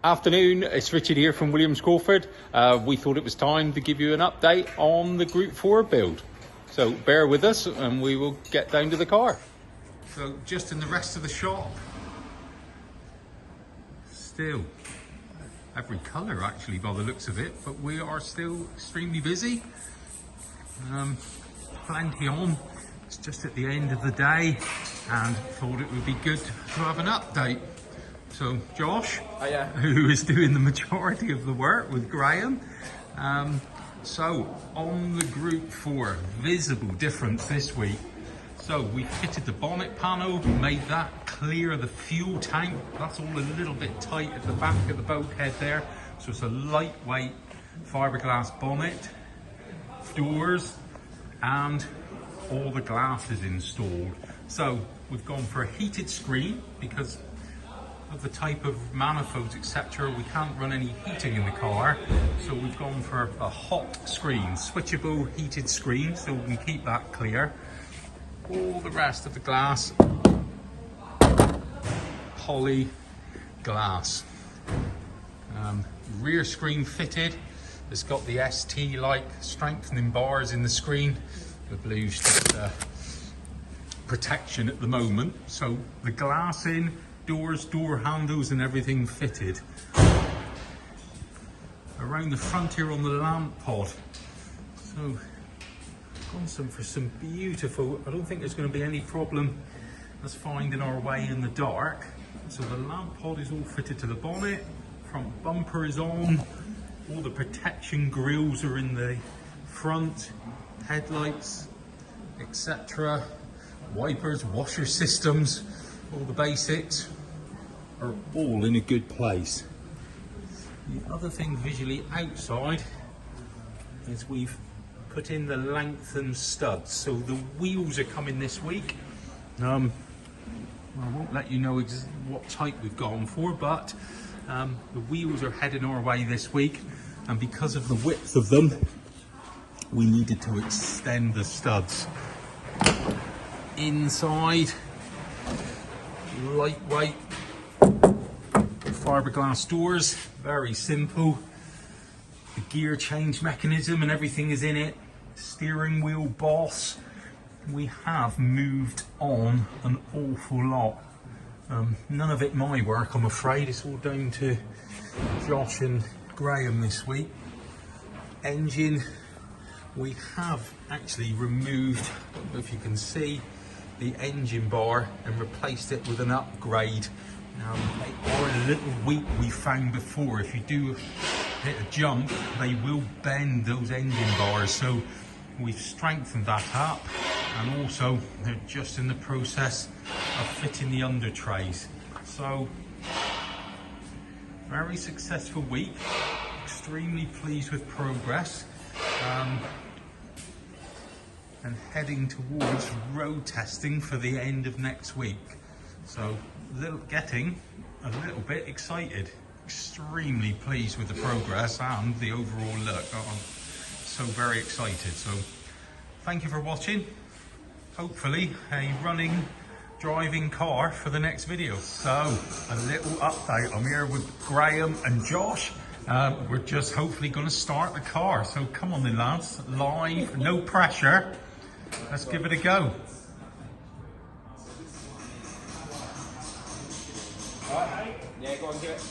Afternoon, it's Richard here from Crawford. We thought it was time to give you an update on the Group 4 build. So bear with us and we will get down to the car. So just in the rest of the shop, still every colour actually by the looks of it, but we are still extremely busy. Plenty on. It's just at the end of the day and thought it would be good to have an update. So Josh, who is doing the majority of the work with Graham. So on the Group 4, visible difference this week. So we fitted the bonnet panel, made that clear, the fuel tank, that's all a little bit tight at the back of the bulkhead there. So it's a lightweight fiberglass bonnet, doors, and all the glass is installed. So we've gone for a heated screen because of the type of manifolds, etc. We can't run any heating in the car, so we've gone for a hot screen, switchable heated screen, so we can keep that clear. All the rest of the glass, poly glass. Rear screen fitted. It's got the ST-like strengthening bars in the screen. The blue's just protection at the moment. So the glass in, doors, door handles and everything fitted. Around the front here on the lamp pod. So gone for some beautiful, I don't think there's going to be any problem us finding our way in the dark. So the lamp pod is all fitted to the bonnet, front bumper is on, all the protection grills are in the front, headlights, etc. Wipers, washer systems, all the basics are all in a good place. The other thing visually outside is we've put in the lengthened studs. So the wheels are coming this week. I won't let you know what type we've gone for, but the wheels are heading our way this week. And because of the width of them, we needed to extend the studs. Inside, lightweight fiberglass doors, very simple. The gear change mechanism and everything is in it. Steering wheel boss. We have moved on an awful lot. None of it my work, I'm afraid. It's all down to Josh and Graham this week. Engine, we have actually removed, I don't know if you can see, the engine bar and replaced it with an upgrade. They are a little weak, we found before. If you do hit a jump, they will bend those engine bars. So we've strengthened that up, and also they're just in the process of fitting the under trays. So very successful week, extremely pleased with progress. And heading towards road testing for the end of next week. So getting a little bit excited. Extremely pleased with the progress and the overall look. I'm so very excited. So thank you for watching. Hopefully a running, driving car for the next video. So a little update. I'm here with Graham and Josh. We're just hopefully going to start the car. So come on then lads, live, no pressure. Let's give it a go. Alright, yeah, go on, do it.